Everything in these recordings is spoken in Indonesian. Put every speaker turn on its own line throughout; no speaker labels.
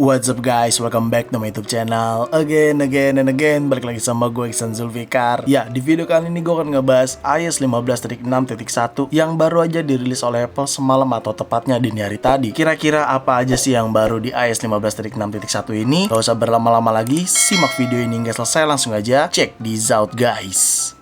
What's up guys, welcome back to my YouTube channel again. Balik lagi sama gue Iksan Zulfikar. Ya, di video kali ini gue akan ngebahas iOS 15.6.1 yang baru aja dirilis oleh Apple semalam atau tepatnya dini hari tadi. Kira-kira apa aja sih yang baru di iOS 15.6.1 ini? Gak usah berlama-lama lagi, simak video ini hingga selesai, langsung aja check this out guys.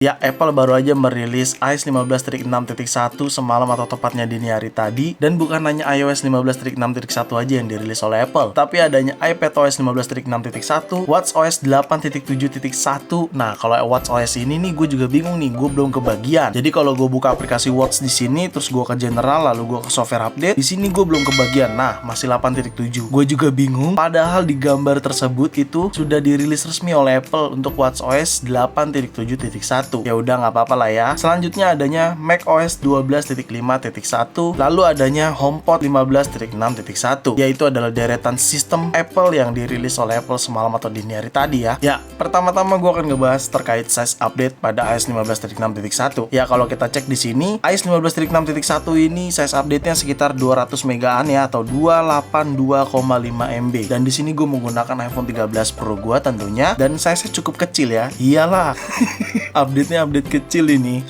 Ya, Apple baru aja merilis iOS 15.6.1 semalam atau tepatnya dini hari tadi. Dan bukan hanya iOS 15.6.1 aja yang dirilis oleh Apple, tapi adanya iPadOS 15.6.1, watchOS 8.7.1. Nah, kalau watchOS ini nih gue juga bingung nih, gue belum kebagian. Jadi kalau gue buka aplikasi Watch di sini, terus gue ke general, lalu gue ke software update, di sini gue belum kebagian. Nah, masih 8.7. Gue juga bingung, padahal di gambar tersebut itu sudah dirilis resmi oleh Apple untuk watchOS 8.7.1. Ya udah nggak apa-apa lah ya. Selanjutnya adanya macOS 12.5.1, lalu adanya HomePod 15.6.1, yaitu adalah deretan sistem Apple yang dirilis oleh Apple semalam atau dini hari tadi ya. Ya, pertama-tama gue akan ngebahas terkait size update pada iOS 15.6.1. Ya, kalau kita cek di sini, iOS 15.6.1 ini size update-nya sekitar 200 megaan ya, atau 282,5 MB. Dan di sini gue menggunakan iPhone 13 Pro gue tentunya, dan size-nya cukup kecil ya. Iyalah. Update-nya update kecil ini.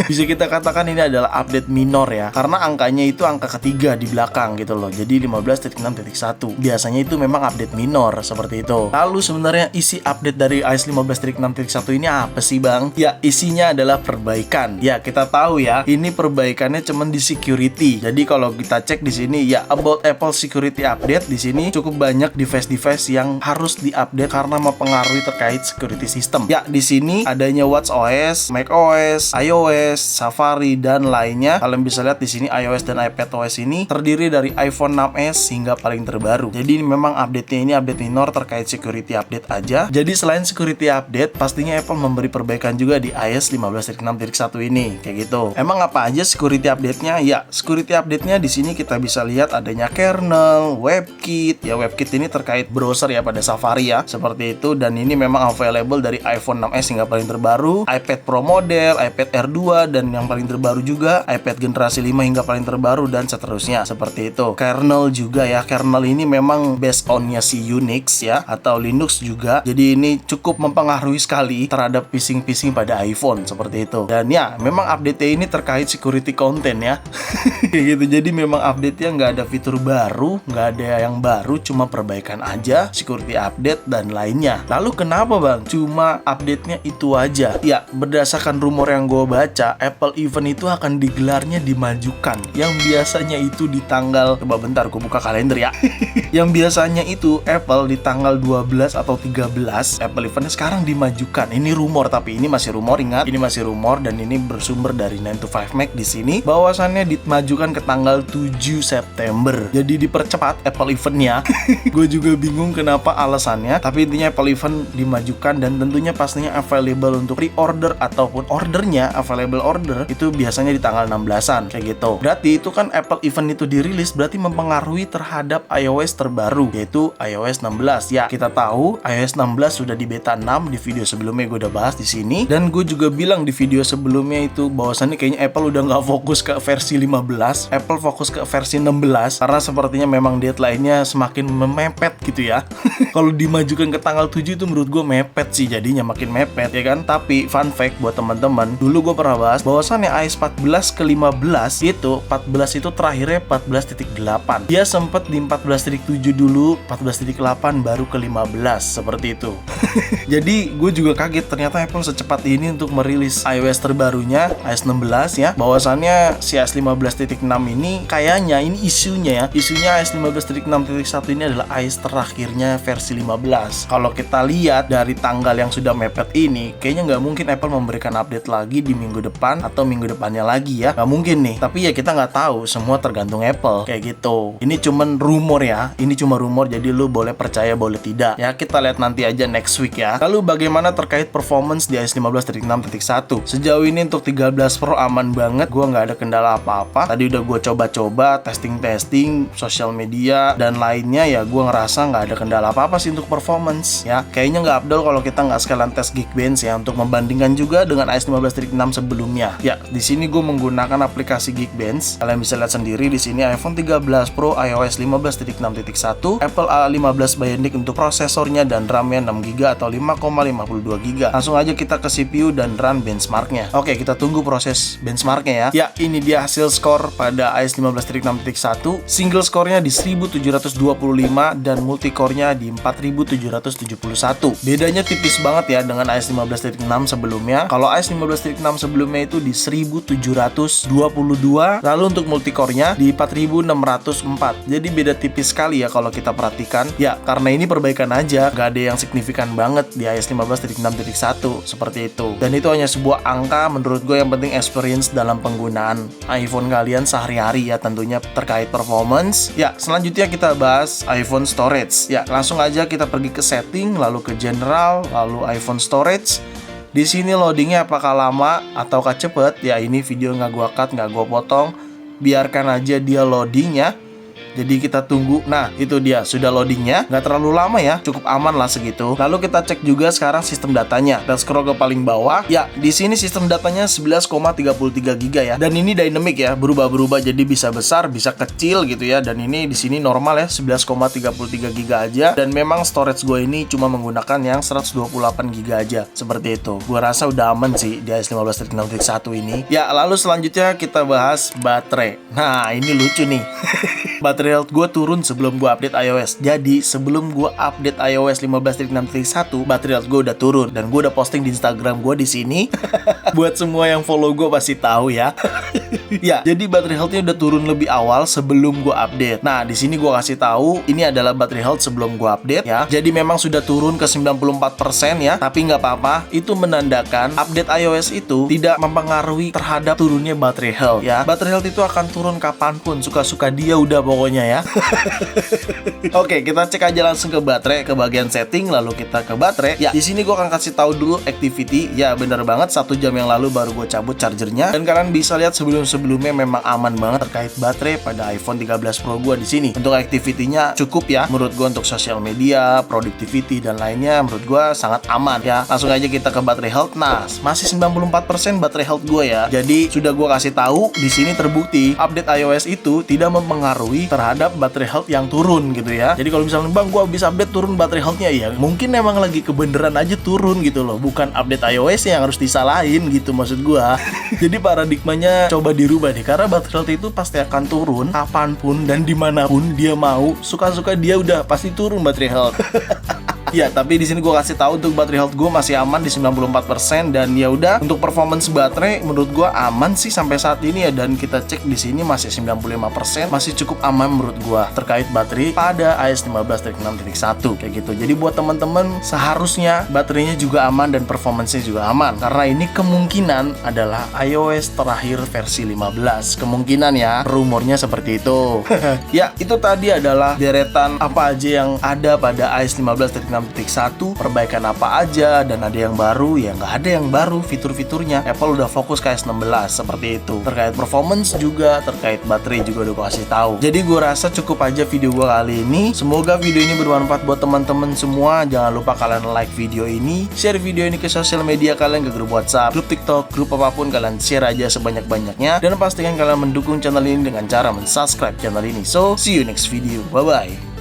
Bisa kita katakan ini adalah update minor ya, karena angkanya itu angka ketiga di belakang gitu loh. Jadi 15.6.1. Biasanya itu memang update minor seperti itu. Lalu sebenarnya isi update dari iOS 15.6.1 ini apa sih bang? Ya, isinya adalah perbaikan. Ya, kita tahu ya, ini perbaikannya cuman di security. Jadi kalau kita cek di sini ya, about Apple security update, di sini cukup banyak device-device yang harus diupdate karena mempengaruhi terkait security system. Ya, di sini adanya watchOS, macOS, iOS, Safari dan lainnya. Kalian bisa lihat di sini iOS dan iPadOS ini terdiri dari iPhone 6s hingga paling terbaru. Jadi memang update-nya ini update minor terkait security update aja. Jadi selain security update, pastinya Apple memberi perbaikan juga di iOS 15.6.1 ini, kayak gitu. Emang apa aja security update-nya? Ya, security update-nya di sini kita bisa lihat adanya kernel, WebKit. Ya, WebKit ini terkait browser ya pada Safari ya, seperti itu. Dan ini memang available dari iPhone 6s hingga paling terbaru, iPad Pro model, iPad R2, dan yang paling terbaru juga iPad generasi 5 hingga paling terbaru, dan seterusnya seperti itu. Kernel juga ya, kernel ini memang based on-nya si Unix ya, atau Linux juga. Jadi ini cukup mempengaruhi sekali terhadap phishing pada iPhone seperti itu. Dan ya, memang update ini terkait security content ya. Kayak gitu. Jadi memang update-nya nggak ada fitur baru, nggak ada yang baru, cuma perbaikan aja, security update dan lainnya. Lalu kenapa bang cuma update-nya itu aja? Ya, berdasarkan rumor yang gue baca, Apple event itu akan digelarnya dimajukan. Yang biasanya itu di tanggal, coba bentar gue buka kalender ya. Yang biasanya itu Apple di tanggal 12 atau 13, Apple eventnya sekarang dimajukan. Ini rumor, tapi ini masih rumor, ingat, ini masih rumor dan ini bersumber dari 9to5Mac di sini. Bahwasannya dimajukan ke tanggal 7 September. Jadi dipercepat Apple eventnya. Gue juga bingung kenapa alasannya, tapi intinya Apple event dimajukan dan tentunya pastinya available untuk pre-order ataupun ordernya, available order itu biasanya di tanggal 16-an kayak gitu. Berarti itu kan Apple event itu dirilis berarti mempengaruhi terhadap iOS terbaru, yaitu iOS 16. Ya, kita tahu iOS 16 sudah di beta 6, di video sebelumnya gue udah bahas di sini, dan gue juga bilang di video sebelumnya itu bahwasannya kayaknya Apple udah nggak fokus ke versi 15, Apple fokus ke versi 16 karena sepertinya memang deadline-nya semakin mepet gitu ya. Kalau dimajukan ke tanggal 7 itu menurut gue mepet sih, jadinya makin mepet ya kan. Tapi fun fact buat teman-teman, dulu gue pernah bahas bahwasannya iOS 14 ke 15 itu, 14 itu terakhirnya 14.8. Dia sempet di 14.7 dulu, 14.8 baru ke 15 seperti itu. Jadi gue juga kaget ternyata Apple secepat ini untuk merilis iOS terbarunya, iOS 16 ya. Bahwasannya si iOS 15.6 ini kayaknya ini isunya iOS 15.6.1 ini adalah iOS terakhirnya versi 15. Kalau kita lihat dari tanggal yang sudah mepet ini, kayaknya nggak mungkin Apple memberikan update lagi di minggu depan atau minggu depannya lagi ya, nggak mungkin nih. Tapi ya kita nggak tahu, semua tergantung Apple kayak gitu. Ini cuman rumor ya, ini cuma rumor, jadi lu boleh percaya boleh tidak ya, kita lihat nanti aja next week ya. Lalu bagaimana terkait performance di iOS 15.6.1? Sejauh ini untuk 13 Pro aman banget, gua nggak ada kendala apa-apa. Tadi udah gue coba-coba testing sosial media dan lainnya ya, gue ngerasa nggak ada kendala apa-apa sih untuk performance ya. Kayaknya nggak abdol kalau kita nggak sekalian tes Geekbench ya, untuk membandingkan juga dengan iOS 15.6 sebelumnya ya. Di sini gue menggunakan aplikasi Geekbench, kalian bisa lihat sendiri di sini iPhone 13 Pro iOS 15.6.1, Apple A15 Bionic untuk prosesornya dan RAM-nya 6GB atau 5,52GB. Langsung aja kita ke CPU dan run benchmarknya. Oke, kita tunggu proses benchmarknya ya. Ya, ini dia hasil skor pada iOS 15.6.1. Single skornya di 1725 dan multicore-nya di 4771. Bedanya tipis banget ya dengan iOS 15.6 sebelumnya. Kalau iOS 15.6 sebelumnya itu di 1722, lalu untuk multicore-nya di 4604. Jadi beda tipis sekali ya kalau kita perhatikan. Ya, karena ini perbaikan aja, nggak ada yang signifikan banget di iOS 15.6.1 seperti itu. Dan itu hanya sebuah angka, menurut gue yang penting experience dalam penggunaan iPhone kalian sehari-hari ya, tentunya terkait performance. Ya, selanjutnya kita bahas iPhone storage. Ya, langsung aja kita pergi ke setting, lalu ke general, lalu iPhone storage. Di sini loadingnya apakah lama ataukah cepet? Ya, ini video nggak gua cut, nggak gua potong. Biarkan aja dia loading ya. Jadi kita tunggu. Nah, itu dia sudah loadingnya. Nggak terlalu lama ya, cukup aman lah segitu. Lalu kita cek juga sekarang sistem datanya. Kita scroll ke paling bawah. Ya, di sini sistem datanya 11,33 GB ya. Dan ini dynamic ya, berubah-berubah, jadi bisa besar, bisa kecil gitu ya. Dan ini di sini normal ya, 11,33 GB aja. Dan memang storage gue ini cuma menggunakan yang 128 GB aja. Seperti itu. Gue rasa udah aman sih di iOS 15.6.1 ini. Ya, lalu selanjutnya kita bahas baterai. Nah, ini lucu nih. Baterai health gue turun sebelum gue update iOS. Jadi sebelum gue update iOS 15.6.1, baterai health gue udah turun dan gue udah posting di Instagram gue di sini. Buat semua yang follow gue pasti tahu ya. Ya, jadi baterai health-nya udah turun lebih awal sebelum gue update. Nah, di sini gue kasih tahu ini adalah baterai health sebelum gue update ya. Jadi memang sudah turun ke 94% ya. Tapi nggak apa-apa, itu menandakan update iOS itu tidak mempengaruhi terhadap turunnya baterai health ya. Baterai health itu akan turun kapanpun, suka-suka dia udah pokoknya ya. Oke, kita cek aja langsung ke baterai, ke bagian setting, lalu kita ke baterai. Ya, di sini gue akan kasih tahu dulu activity. Ya, bener banget, 1 jam yang lalu baru gue cabut chargernya. Dan kalian bisa lihat sebelumnya memang aman banget terkait baterai pada iPhone 13 Pro gue di sini. Untuk activity-nya cukup ya, menurut gue untuk sosial media, productivity dan lainnya menurut gue sangat aman ya. Langsung aja kita ke baterai health. Nah, masih 94% baterai health gue ya. Jadi sudah gue kasih tahu di sini terbukti update iOS itu tidak mempengaruhi terhadap baterai health yang turun gitu ya. Jadi kalau misalnya bang, gua habis update turun baterai health-nya, ya mungkin emang lagi kebeneran aja turun gitu loh, bukan update iOS yang harus disalahin gitu maksud gua. Jadi paradigmanya coba dirubah deh, karena baterai health itu pasti akan turun kapanpun dan dimanapun dia mau, suka-suka dia udah pasti turun baterai health. Ya, tapi di sini gue kasih tahu untuk baterai health gue masih aman di 94% dan ya udah untuk performance baterai menurut gue aman sih sampai saat ini ya, dan kita cek di sini masih 95%, masih cukup aman menurut gue terkait baterai pada iOS 15.6.1 kayak gitu. Jadi buat teman-teman seharusnya baterainya juga aman dan performance-nya juga aman, karena ini kemungkinan adalah iOS terakhir versi 15. Kemungkinan ya, rumornya seperti itu. Ya, itu tadi adalah deretan apa aja yang ada pada iOS 15.6.1, perbaikan apa aja, dan ada yang baru, ya nggak ada yang baru fitur-fiturnya. Apple udah fokus ke iOS 16 seperti itu. Terkait performance juga, terkait baterai juga udah gue kasih tahu. Jadi gue rasa cukup aja video gue kali ini. Semoga video ini bermanfaat buat teman-teman semua. Jangan lupa kalian like video ini, share video ini ke sosial media kalian, ke grup WhatsApp, grup TikTok, grup apapun, kalian share aja sebanyak-banyaknya. Dan pastikan kalian mendukung channel ini dengan cara mensubscribe channel ini. So, see you next video. Bye-bye.